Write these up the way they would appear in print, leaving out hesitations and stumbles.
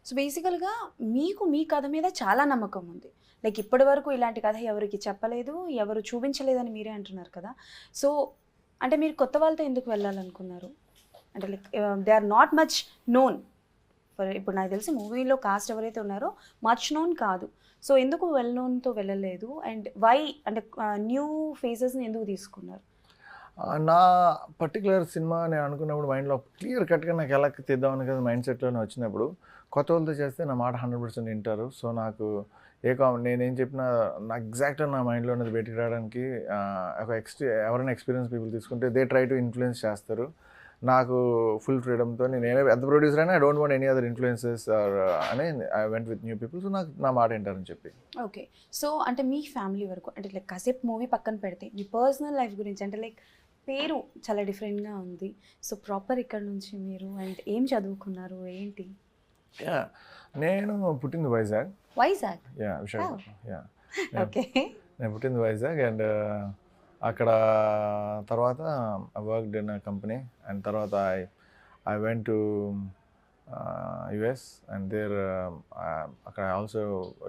So బేసికల్‌గా మీకు మీ కథ మీద చాలా నమ్మకం ఉంది. లైక్ ఇప్పటివరకు ఇలాంటి కథ ఎవరికీ చెప్పలేదు, ఎవరు చూపించలేదని మీరే అంటున్నారు కదా! సో, అంటే మీరు కొత్త వాళ్ళతో ఎందుకు వెళ్ళాలనుకున్నారు? అంటే like they are not much known. ఇప్పుడు నాకు తెలిసి మూవీలో కాస్ట్ ఎవరైతే ఉన్నారో మచ్ నోన్ కాదు. సో, ఎందుకు వెల్ నోన్‌తో వెళ్ళలేదు? అండ్ వై అంటే న్యూ ఫేసెస్‌ని ఎందుకు తీసుకున్నారు? నా పర్టిక్యులర్ సినిమా నేను అనుకున్నప్పుడు మైండ్‌లో క్లియర్ కట్‌గా నాకు ఎలా తీద్దామని కదా మైండ్ సెట్‌లోనే వచ్చినప్పుడు, కొత్త వాళ్ళతో చేస్తే నా మాట 100% వింటారు. సో, నాకు నేనేం చెప్పినా నా ఎగ్జాక్ట్‌గా నా మైండ్‌లో ఉన్నది బయటికి రావడానికి ఒక ఎవరైనా ఎక్స్‌పీరియన్స్ పీపుల్ తీసుకుంటే దే ట్రై టు ఇన్‌ఫ్లుయెన్స్ చేస్తారు. నాకు ఫుల్ ఫ్రీడమ్‌తో నేనే ఎంత ప్రొడ్యూసర్ అయినా I don't want any other influences అని I went with new people. So, నాకు నా మాట వింటారని చెప్పి. ఓకే. సో, అంటే మీ ఫ్యామిలీ వరకు అంటే లైక్ కాసేపు మూవీ పక్కన పెడితే, మీ పర్సనల్ లైఫ్ గురించి అంటే లైక్ పేరు చాలా డిఫరెంట్‌గా ఉంది. సో, ప్రాపర్ ఎక్కడి నుంచి మీరు అండ్ ఏం చదువుకున్నారు? ఏంటి? యాహ్! నేను పుట్టింది Vizag. Vizag. Yeah! Wow! Visakhapatnam. Yeah! నేను ఓకే. నేను పుట్టింది వైజాగ్ అండ్ అక్కడ తర్వాత I worked in a company and తర్వాత I went to US and there అక్కడ also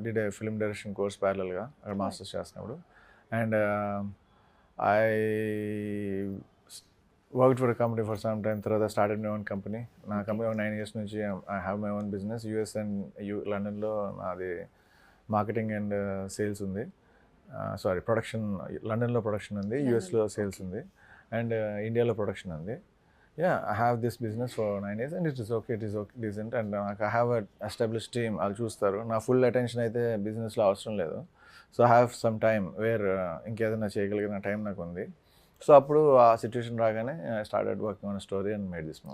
did a film direction course ప్యారలల్గా అక్కడ మాస్టర్స్ చేస్తున్నప్పుడు and I worked for a company for some time. తర్వాత స్టార్టెడ్ మై ఓన్ కంపెనీ. నా company ఒక 9 years నుంచి I have my own business. US and లండన్లో నాది మార్కెటింగ్ అండ్ సేల్స్ ఉంది. Sorry production. లండన్లో ప్రొడక్షన్ ఉంది, యూఎస్లో సేల్స్ ఉంది అండ్ ఇండియాలో ప్రొడక్షన్ ఉంది. Yeah I have this business for 9 years and it is okay decent and నాకు I have a establish team. వాళ్ళు చూస్తారు. నా ఫుల్ అటెన్షన్ అయితే బిజినెస్లో అవసరం లేదు. So I have some time where ఇంకేదైనా చేయగలిగిన టైం నాకు ఉంది. సో అప్పుడు ఆ సిచ్యువేషన్ రాగానే I started working on story and made this movie.